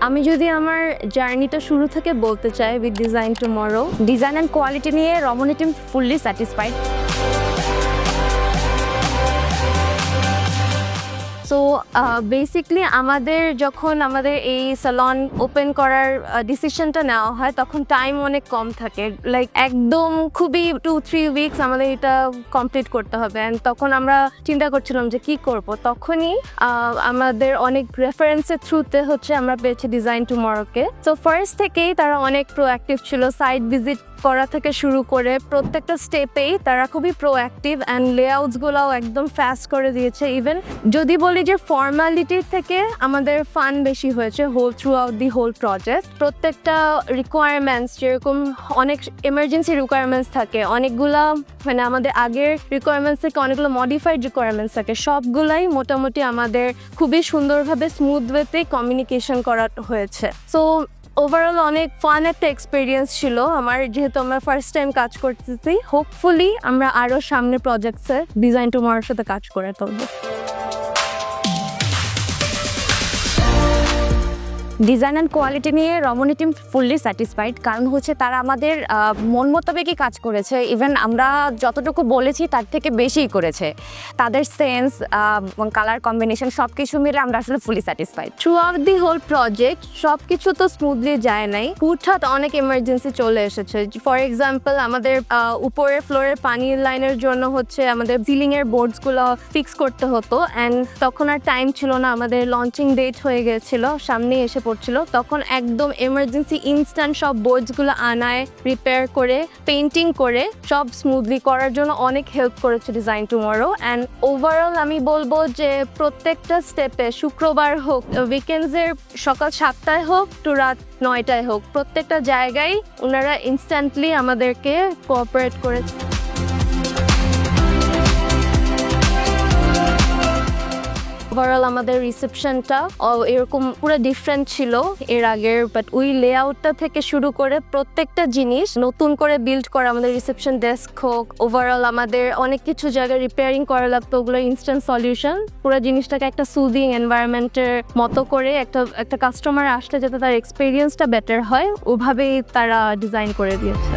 আমি যদি আমার জার্নিটা শুরু থেকে বলতে চাই with design tomorrow, design and quality নিয়ে Ramani team fully satisfied. So basically যখন আমাদের এই স্যালন ওপেন করার ডিসিশনটা নেওয়া হয় তখন টাইম অনেক কম থাকে, লাইক একদম খুবই 2-3 উইকস আমাদের এটা কমপ্লিট করতে হবে। অ্যান্ড তখন আমরা চিন্তা করছিলাম যে কি করব। তখনই আমাদের অনেক রেফারেন্সের থ্রুতে আমরা পেয়েছি ডিজাইন টুমরোকে। সো ফার্স্ট থেকেই তারা অনেক প্রোঅ্যাক্টিভ ছিল, সাইট ভিজিট করা থেকে শুরু করে প্রত্যেকটা স্টেপেই তারা খুবই প্রোঅ্যাক্টিভ অ্যান্ড লেআউটসগুলোও একদম ফাস্ট করে দিয়েছে। ইভেন যদি বলি যে ফর্মালিটির থেকে আমাদের ফান বেশি হয়েছে throughout the whole project. প্রত্যেকটা রিকোয়ারমেন্টস, যেরকম অনেক এমার্জেন্সি রিকোয়ারমেন্টস থাকে, অনেকগুলা আমাদের আগের রিকোয়ারমেন্টস থেকে অনেকগুলো মডিফাইড রিকোয়ারমেন্টস থাকে, সবগুলাই মোটামুটি আমাদের খুবই সুন্দরভাবে স্মুথ ওয়েতেই কমিউনিকেশন করা হয়েছে। সো ওভারঅল অনেক ফান একটা এক্সপিরিয়েন্স ছিল আমার, যেহেতু আমরা ফার্স্ট টাইম কাজ করতেছি। হোপফুলি আমরা আরও সামনে প্রজেক্টসে ডিজাইন টুমরোর সাথে কাজ করে তুলব। ডিজাইন অ্যান্ড কোয়ালিটি নিয়ে রমনী টিম ফুললি স্যাটিসফাইড, কারণ তারা আমাদের মন মোতাবেকই কাজ করেছে। ইভেন আমরা যতটুকু বলেছি তার থেকে বেশিই করেছে। তাদের সেন্স, কালার কম্বিনেশন সব কিছু মিলে আমরা আসলে fully satisfied. Throughout the whole project সব কিছু তো স্মুথলি যায় নাই, হুটহাট অনেক এমার্জেন্সি চলে এসেছে। ফর এক্সাম্পল, আমাদের উপরের ফ্লোরের পানির লাইনের জন্য আমাদের সিলিংয়ের বোর্ডসগুলো ফিক্স করতে হতো, অ্যান্ড তখন আর টাইম ছিল না, আমাদের লঞ্চিং ডেট হয়ে গেছিল, সামনে এসে পড়ছিল। তখন একদম এমার্জেন্সি ইনস্ট্যান্ট সব বোর্ডসগুলো আনায়, রিপেয়ার করে, পেইন্টিং করে সব স্মুথলি করার জন্য অনেক হেল্প করেছে ডিজাইন টুমরো। অ্যান্ড ওভারঅল আমি বলবো যে প্রত্যেকটা স্টেপে, শুক্রবার হোক, উইকেন্ডসের সকাল 7টায় হোক টু রাত 9টায় হোক, প্রত্যেকটা জায়গায় ওনারা ইনস্ট্যান্টলি আমাদেরকে কোঅপারেট করেছে। ওভারঅল আমাদের রিসেপশনটা এরকম পুরো ডিফারেন্ট ছিল এর আগের, বাট ওই লেআউটটা থেকে শুরু করে প্রত্যেকটা জিনিস নতুন করে বিল্ড করা। আমাদের রিসেপশন ডেস্ক হোক, ওভারঅল আমাদের অনেক কিছু জায়গায় রিপেয়ারিং করা লাগতো, ওগুলো ইনস্ট্যান্ট সলিউশন। পুরো জিনিসটাকে একটা সুদিং এনভায়রনমেন্টের মতো করে একটা কাস্টমার আসলে যাতে তার এক্সপিরিয়েন্সটা বেটার হয়, ওভাবেই তারা ডিজাইন করে দিয়েছে।